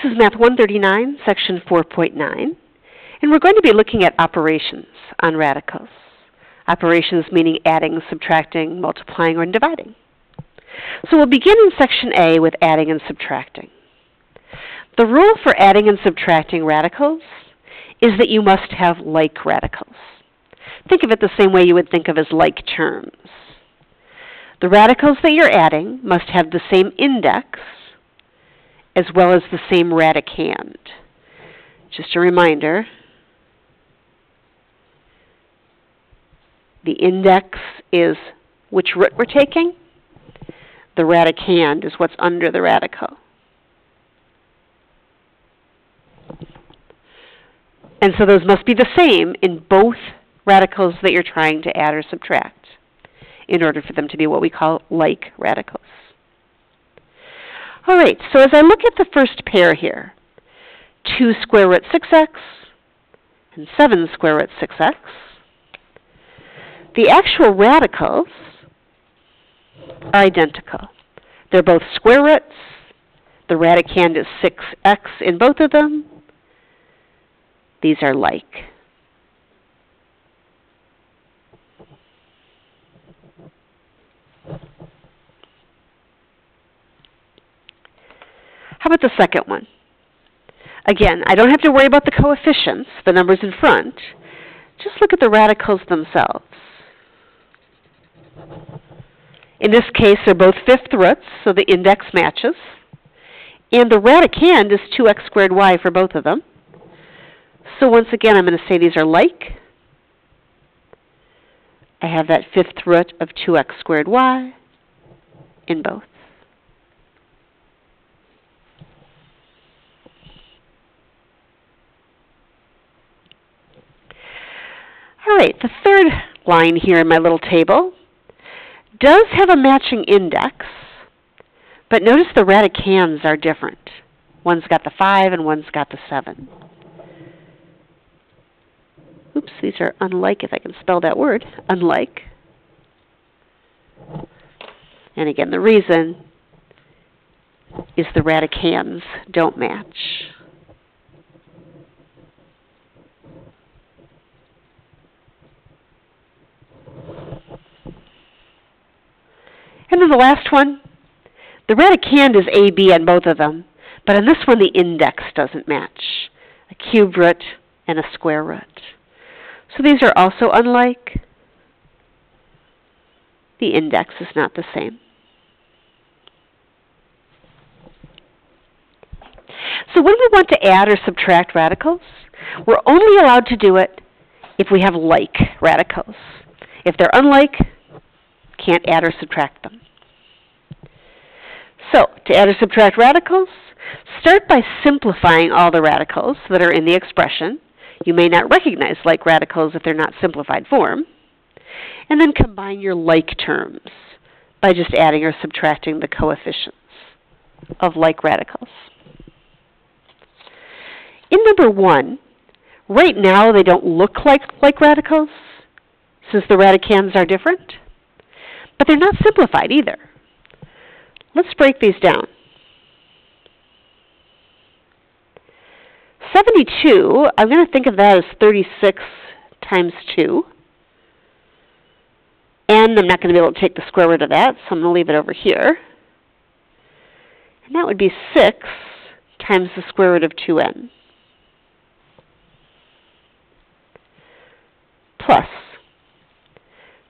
This is Math 139, Section 4.9, and we're going to be looking at operations on radicals. Operations meaning adding, subtracting, multiplying, or dividing. So we'll begin in Section A with adding and subtracting. The rule for adding and subtracting radicals is that you must have like radicals. Think of it the same way you would think of as like terms. The radicals that you're adding must have the same index as well as the same radicand. Just a reminder, the index is which root we're taking. The radicand is what's under the radical. And so those must be the same in both radicals that you're trying to add or subtract in order for them to be what we call like radicals. All right, so as I look at the first pair here, 2 square root 6x and 7 square root 6x, the actual radicals are identical. They're both square roots. The radicand is 6x in both of them. These are like. How about the second one? Again, I don't have to worry about the coefficients, the numbers in front. Just look at the radicals themselves. In this case, they're both fifth roots, so the index matches. And the radicand is 2x squared y for both of them. So once again, I'm going to say these are like. I have that fifth root of 2x squared y in both. All right, the third line here in my little table does have a matching index, but notice the radicands are different. One's got the 5 and one's got the 7. Oops, these are unlike, if I can spell that word, unlike. And again, the reason is the radicands don't match. And then the last one, the radicand is AB on both of them, but on this one the index doesn't match. A cubed root and a square root. So these are also unlike. The index is not the same. So when we want to add or subtract radicals, we're only allowed to do it if we have like radicals. If they're unlike, can't add or subtract them. So, to add or subtract radicals, start by simplifying all the radicals that are in the expression. You may not recognize like radicals if they're not simplified form. And then combine your like terms by just adding or subtracting the coefficients of like radicals. In number 1, right now they don't look like radicals since the radicands are different. But they're not simplified either. Let's break these down. 72, I'm going to think of that as 36 times 2. And I'm not going to be able to take the square root of that, so I'm going to leave it over here. And that would be 6 times the square root of 2n. Plus,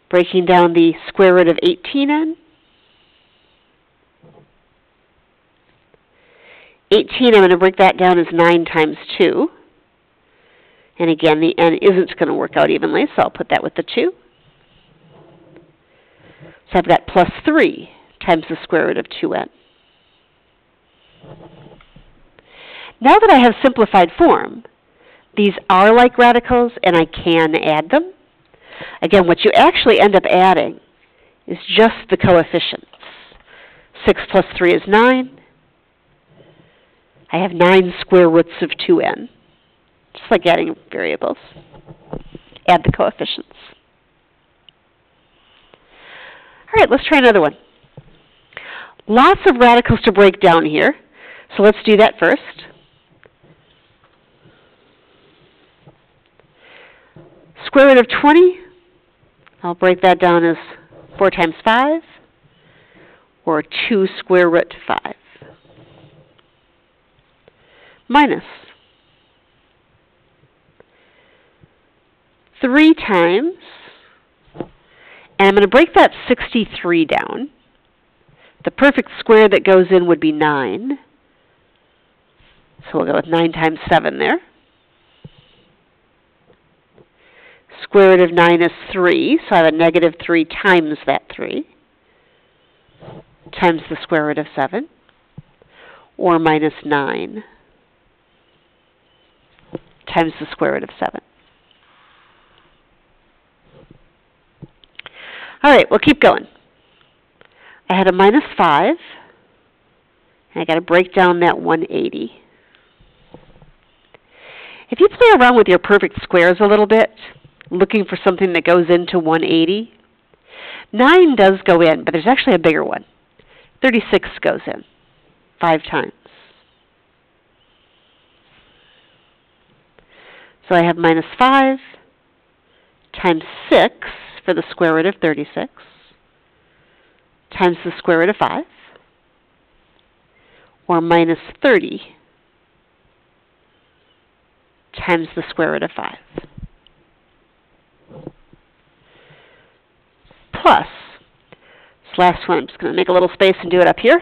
breaking down the square root of 18n. 18, I'm going to break that down as 9 times 2. And again, the n isn't going to work out evenly, so I'll put that with the 2. So I've got plus 3 times the square root of 2n. Now that I have simplified form, these are like radicals, and I can add them. Again, what you actually end up adding is just the coefficients. 6 plus 3 is 9. I have 9 square roots of 2n, just like adding variables. Add the coefficients. All right, let's try another one. Lots of radicals to break down here, so let's do that first. Square root of 20, I'll break that down as 4 times 5, or 2 square root 5, minus 3 times, and I'm going to break that 63 down. The perfect square that goes in would be 9. So we'll go with 9 times 7 there. Square root of 9 is 3, so I have a negative 3 times that 3, times the square root of 7, or minus 9 times the square root of 7. All right, we'll keep going. I had a minus 5, and I got to break down that 180. If you play around with your perfect squares a little bit, looking for something that goes into 180, 9 does go in, but there's actually a bigger one. 36 goes in 5 times. So I have minus 5 times 6 for the square root of 36 times the square root of 5, or minus 30 times the square root of 5. Plus, this last one, I'm just going to make a little space and do it up here.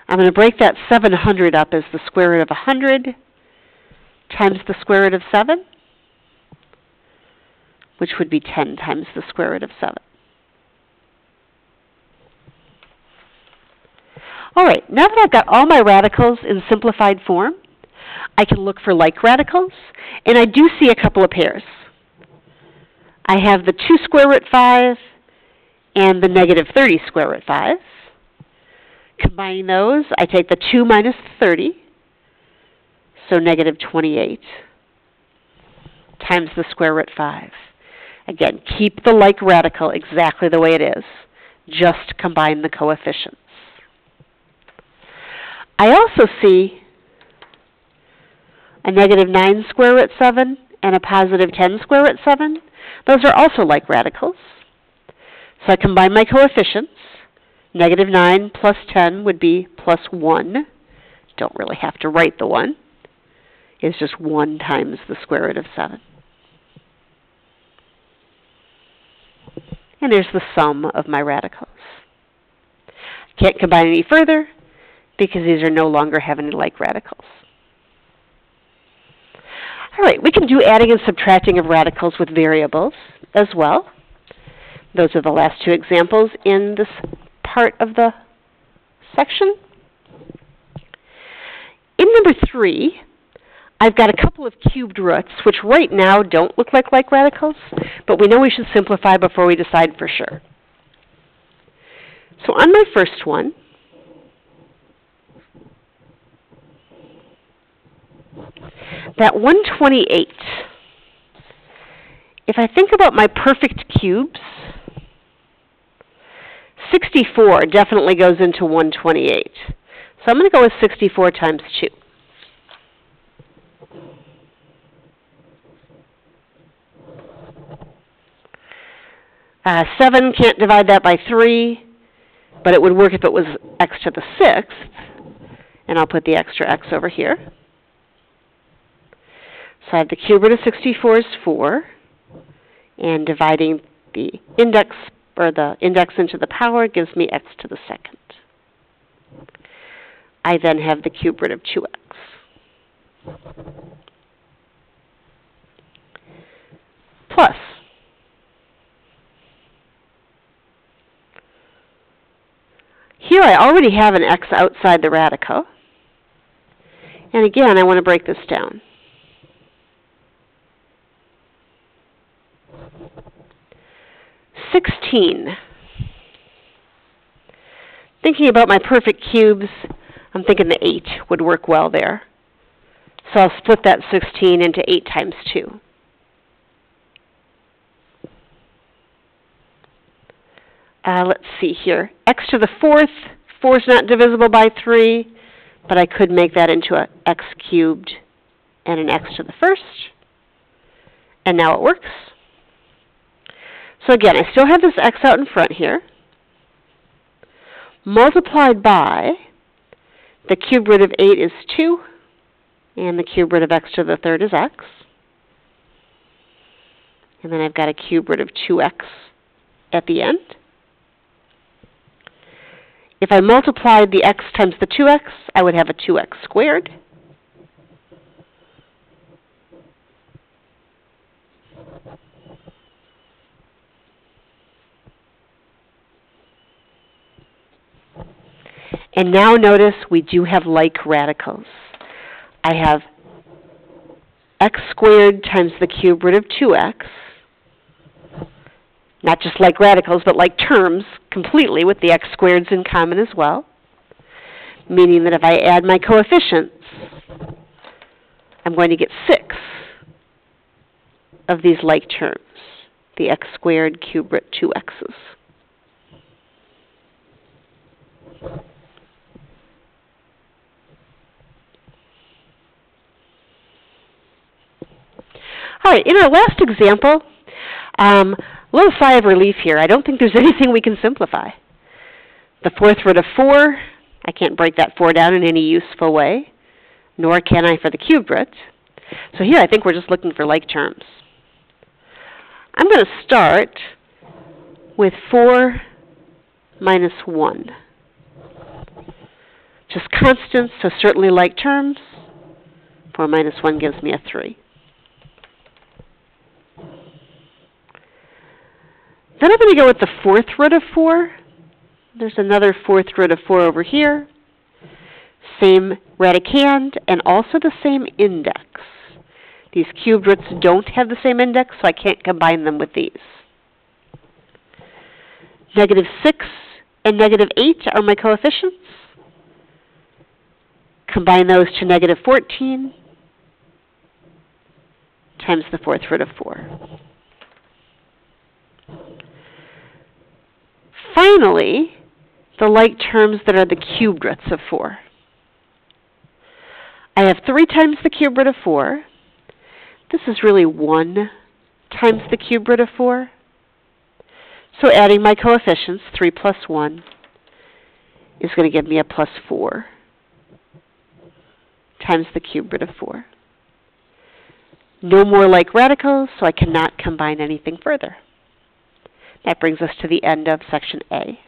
I'm going to break that 700 up as the square root of 100 times the square root of 7, which would be 10 times the square root of 7. All right, now that I've got all my radicals in simplified form, I can look for like radicals, and I do see a couple of pairs. I have the 2 square root 5 and the negative 30 square root 5. Combining those, I take the 2 minus 30, so negative 28, times the square root 5. Again, keep the like radical exactly the way it is. Just combine the coefficients. I also see a negative 9 square root 7 and a positive 10 square root 7. Those are also like radicals. So I combine my coefficients. Negative 9 plus 10 would be plus 1. Don't really have to write the 1. It's just 1 times the square root of 7. And there's the sum of my radicals. Can't combine any further because these are no longer have any like radicals. All right, we can do adding and subtracting of radicals with variables as well. Those are the last 2 examples in this part of the section. In number 3, I've got a couple of cubed roots, which right now don't look like radicals, but we know we should simplify before we decide for sure. So on my first one, that 128, if I think about my perfect cubes, 64 definitely goes into 128. So I'm going to go with 64 times 2. Uh, 7 can't divide that by 3, but it would work if it was x to the 6th. And I'll put the extra x over here. So I have the cube root of 64 is 4. And dividing the index into the power gives me x to the 2nd. I then have the cube root of 2x. Plus, here I already have an x outside the radical. And again, I want to break this down. Thinking about my perfect cubes, I'm thinking the 8 would work well there. So I'll split that 16 into 8 times 2. Let's see here. X to the 4th, 4 is not divisible by 3. but I could make that into a x cubed and an x to the first. And now it works. So again, I still have this x out in front here, multiplied by the cube root of 8 is 2, and the cube root of x to the third is x. And then I've got a cube root of 2x at the end. If I multiplied the x times the 2x, I would have a 2x squared. And now notice we do have like radicals. I have x squared times the cube root of 2x. Not just like radicals, but like terms completely with the x squareds in common as well. Meaning that if I add my coefficients, I'm going to get 6 of these like terms. The x squared cube root 2x's. All right, in our last example, a little sigh of relief here. I don't think there's anything we can simplify. The fourth root of 4, I can't break that 4 down in any useful way, nor can I for the cube root. So here I think we're just looking for like terms. I'm going to start with 4 minus 1. Just constants, so certainly like terms. 4 minus 1 gives me a 3. Then I'm going to go with the fourth root of 4. There's another fourth root of 4 over here. Same radicand and also the same index. These cubed roots don't have the same index, so I can't combine them with these. Negative 6 and negative 8 are my coefficients. Combine those to negative 14 times the fourth root of 4. Finally, the like terms that are the cubed roots of 4. I have 3 times the cube root of 4. This is really 1 times the cube root of 4. So adding my coefficients, 3 plus 1, is going to give me a plus 4 times the cube root of 4. No more like radicals, so I cannot combine anything further. That brings us to the end of section A.